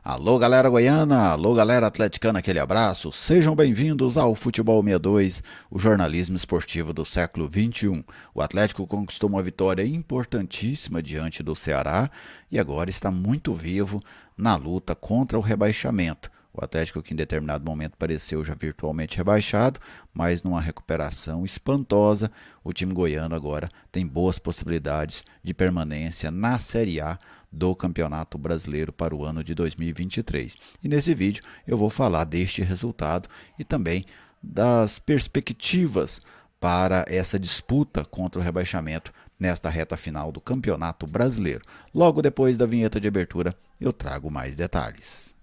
Alô galera goiana, alô galera atleticana, aquele abraço, sejam bem-vindos ao Futebol 62, o jornalismo esportivo do século XXI. O Atlético conquistou uma vitória importantíssima diante do Ceará e agora está muito vivo na luta contra o rebaixamento. O Atlético que em determinado momento pareceu já virtualmente rebaixado, mas numa recuperação espantosa, o time goiano agora tem boas possibilidades de permanência na Série A do Campeonato Brasileiro para o ano de 2023. E nesse vídeo eu vou falar deste resultado e também das perspectivas para essa disputa contra o rebaixamento nesta reta final do Campeonato Brasileiro. Logo depois da vinheta de abertura eu trago mais detalhes.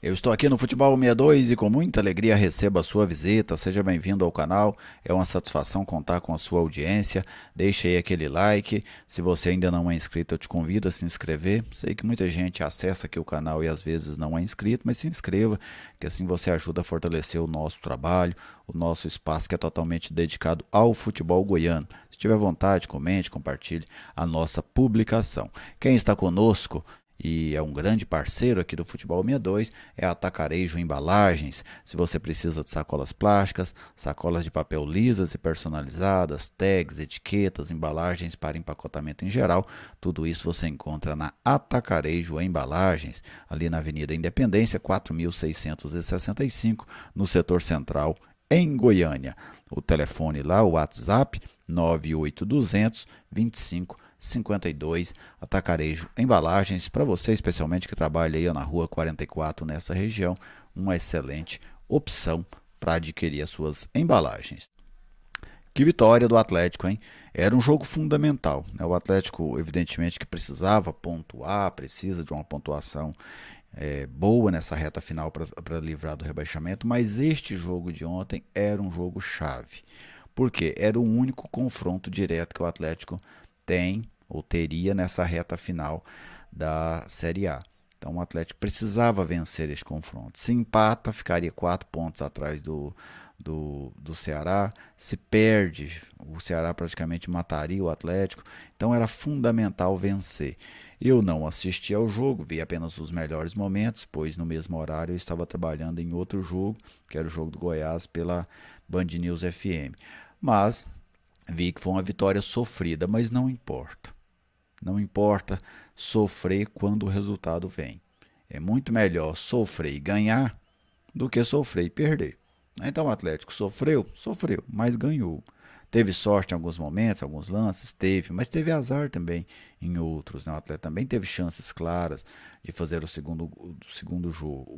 Eu estou aqui no Futebol 62 e com muita alegria recebo a sua visita. Seja bem-vindo ao canal. É uma satisfação contar com a sua audiência. Deixe aí aquele like. Se você ainda não é inscrito, eu te convido a se inscrever. Sei que muita gente acessa aqui o canal e às vezes não é inscrito, mas se inscreva, que assim você ajuda a fortalecer o nosso trabalho, o nosso espaço que é totalmente dedicado ao futebol goiano. Se tiver vontade, comente, compartilhe a nossa publicação. Quem está conosco e é um grande parceiro aqui do Futebol 62, é a Atacarejo Embalagens. Se você precisa de sacolas plásticas, sacolas de papel lisas e personalizadas, tags, etiquetas, embalagens para empacotamento em geral, tudo isso você encontra na Atacarejo Embalagens, ali na Avenida Independência, 4665, no setor central, em Goiânia. O telefone lá, o WhatsApp, 98200 2552, Atacarejo Embalagens, para você especialmente que trabalha aí na Rua 44 nessa região, uma excelente opção para adquirir as suas embalagens. Que vitória do Atlético, hein? Era um jogo fundamental, né? O Atlético, evidentemente, que precisava pontuar, precisa de uma pontuação boa nessa reta final para livrar do rebaixamento, mas este jogo de ontem era um jogo chave, porque era o único confronto direto que o Atlético tem ou teria nessa reta final da Série A. Então o Atlético precisava vencer este confronto. Se empata, ficaria 4 pontos atrás do Ceará. Se perde, o Ceará praticamente mataria o Atlético. Então era fundamental vencer. Eu não assisti ao jogo, vi apenas os melhores momentos, pois no mesmo horário eu estava trabalhando em outro jogo, que era o jogo do Goiás pela Band News FM. Mas vi que foi uma vitória sofrida, mas não importa. Não importa sofrer quando o resultado vem. É muito melhor sofrer e ganhar do que sofrer e perder. Então o Atlético sofreu, mas ganhou. Teve sorte em alguns momentos, alguns lances, teve, mas teve azar também em outros. Né? O Atlético também teve chances claras de fazer o segundo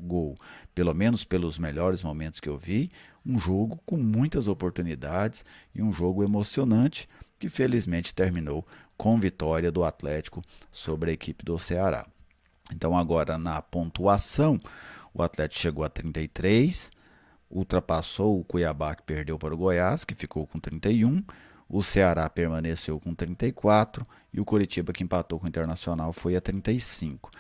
gol. Pelo menos pelos melhores momentos que eu vi, um jogo com muitas oportunidades e um jogo emocionante que felizmente terminou com vitória do Atlético sobre a equipe do Ceará. Então agora na pontuação, o Atlético chegou a 33, ultrapassou o Cuiabá que perdeu para o Goiás, que ficou com 31, o Ceará permaneceu com 34 e o Coritiba que empatou com o Internacional foi a 35.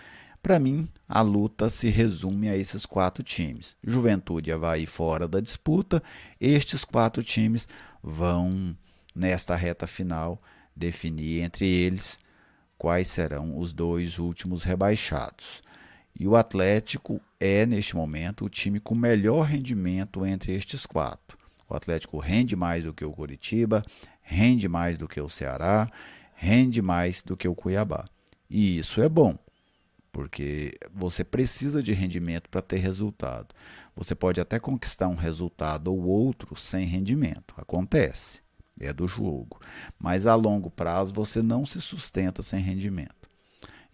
Para mim, a luta se resume a esses 4 times. Juventude e Avaí fora da disputa, estes 4 times vão, nesta reta final, definir entre eles quais serão os 2 últimos rebaixados. E o Atlético é, neste momento, o time com melhor rendimento entre estes 4. O Atlético rende mais do que o Coritiba, rende mais do que o Ceará, rende mais do que o Cuiabá. E isso é bom, porque você precisa de rendimento para ter resultado. Você pode até conquistar um resultado ou outro sem rendimento, acontece, é do jogo. Mas a longo prazo você não se sustenta sem rendimento.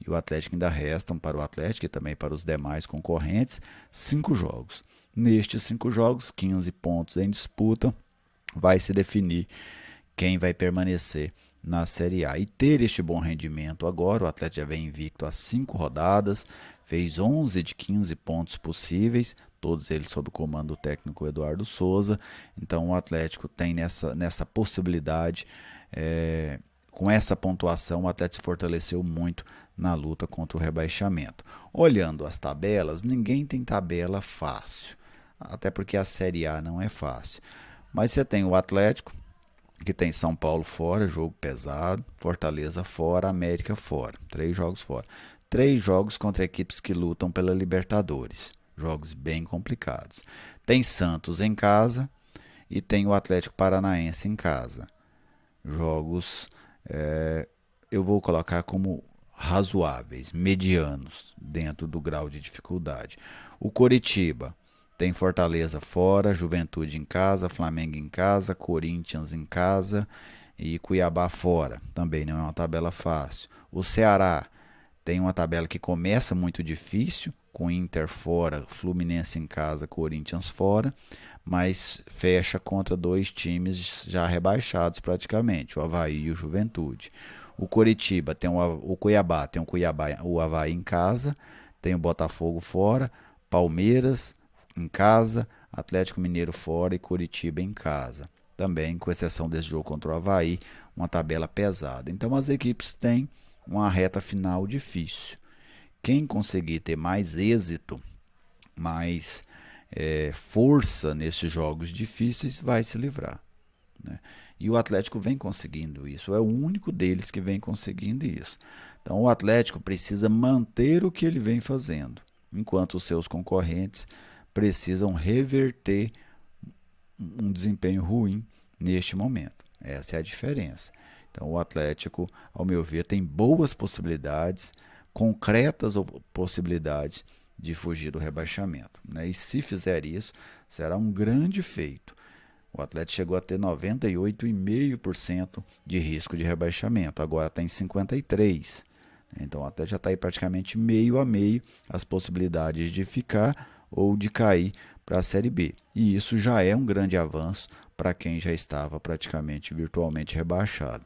E o Atlético ainda restam para o Atlético e também para os demais concorrentes 5 jogos. Nestes 5 jogos, 15 pontos em disputa, vai se definir quem vai permanecer na Série A. E ter este bom rendimento agora, o Atlético já vem invicto há 5 rodadas, fez 11 de 15 pontos possíveis, todos eles sob o comando do técnico Eduardo Souza. Então o Atlético tem nessa possibilidade, com essa pontuação, o Atlético se fortaleceu muito na luta contra o rebaixamento. Olhando as tabelas, ninguém tem tabela fácil, até porque a Série A não é fácil. Mas você tem o Atlético, que tem São Paulo fora, jogo pesado, Fortaleza fora, América fora, 3 jogos fora. 3 jogos contra equipes que lutam pela Libertadores, jogos bem complicados. Tem Santos em casa e tem o Atlético Paranaense em casa. Jogos, eu vou colocar como razoáveis, medianos, dentro do grau de dificuldade. O Coritiba tem Fortaleza fora, Juventude em casa, Flamengo em casa, Corinthians em casa e Cuiabá fora. Também não é uma tabela fácil. O Ceará tem uma tabela que começa muito difícil, com Inter fora, Fluminense em casa, Corinthians fora, mas fecha contra 2 times já rebaixados praticamente, o Avaí e o Juventude. O Coritiba tem o Cuiabá, tem o Avaí em casa, tem o Botafogo fora, Palmeiras em casa, Atlético Mineiro fora e Coritiba em casa. Também, com exceção desse jogo contra o Avaí, uma tabela pesada. Então as equipes têm uma reta final difícil. Quem conseguir ter mais êxito, mais força nesses jogos difíceis, vai se livrar, né? E o Atlético vem conseguindo isso, é o único deles que vem conseguindo isso. Então o Atlético precisa manter o que ele vem fazendo, enquanto os seus concorrentes precisam reverter um desempenho ruim neste momento. Essa é a diferença. Então o Atlético, ao meu ver, tem boas possibilidades, concretas possibilidades de fugir do rebaixamento, né? E se fizer isso, será um grande feito. O Atlético chegou a ter 98,5% de risco de rebaixamento, agora está em 53%. Então o Atlético já está aí praticamente meio a meio as possibilidades de ficar ou de cair para a Série B. E isso já é um grande avanço para quem já estava praticamente virtualmente rebaixado.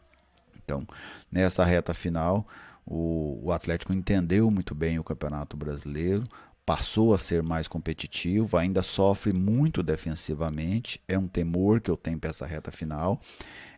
Então, nessa reta final, o Atlético entendeu muito bem o Campeonato Brasileiro, passou a ser mais competitivo, ainda sofre muito defensivamente, é um temor que eu tenho para essa reta final,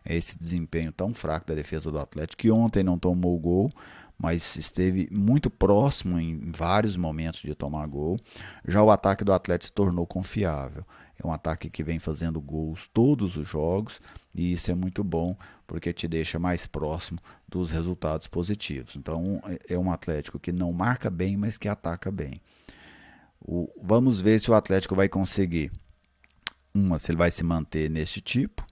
é esse desempenho tão fraco da defesa do Atlético, que ontem não tomou gol, mas esteve muito próximo em vários momentos de tomar gol. Já o ataque do Atlético se tornou confiável. É um ataque que vem fazendo gols todos os jogos e isso é muito bom porque te deixa mais próximo dos resultados positivos. Então é um Atlético que não marca bem, mas que ataca bem. Vamos ver se o Atlético vai conseguir, se ele vai se manter nesse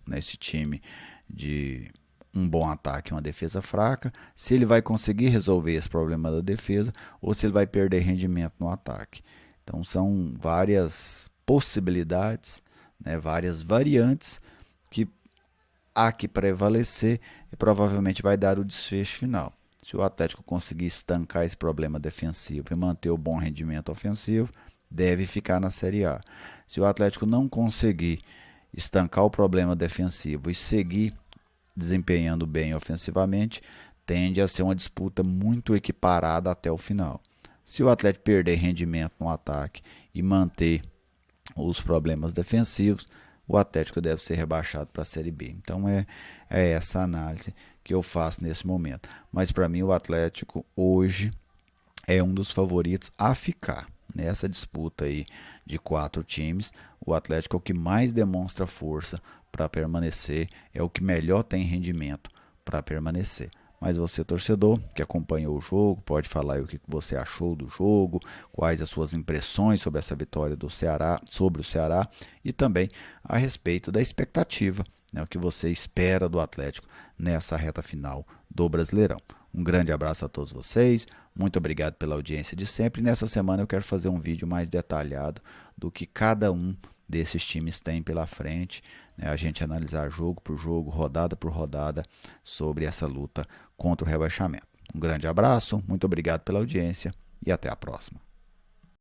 nesse time de um bom ataque e uma defesa fraca, se ele vai conseguir resolver esse problema da defesa ou se ele vai perder rendimento no ataque. Então são várias possibilidades, né, várias variantes que há que prevalecer e provavelmente vai dar o desfecho final. Se o Atlético conseguir estancar esse problema defensivo e manter o bom rendimento ofensivo, deve ficar na Série A. Se o Atlético não conseguir estancar o problema defensivo e seguir desempenhando bem ofensivamente, tende a ser uma disputa muito equiparada até o final. Se o Atlético perder rendimento no ataque e manter os problemas defensivos, o Atlético deve ser rebaixado para a Série B. Então é essa análise que eu faço nesse momento. Mas para mim o Atlético hoje é um dos favoritos a ficar. Nessa disputa aí de 4 times, o Atlético é o que mais demonstra força para permanecer, é o que melhor tem rendimento para permanecer. Mas você, torcedor, que acompanhou o jogo, pode falar aí o que você achou do jogo, quais as suas impressões sobre essa vitória do Ceará, sobre o Ceará e também a respeito da expectativa, né, o que você espera do Atlético nessa reta final do Brasileirão. Um grande abraço a todos vocês, muito obrigado pela audiência de sempre. Nessa semana eu quero fazer um vídeo mais detalhado do que cada um desses times tem pela frente, né? A gente analisar jogo por jogo, rodada por rodada, sobre essa luta contra o rebaixamento. Um grande abraço, muito obrigado pela audiência e até a próxima.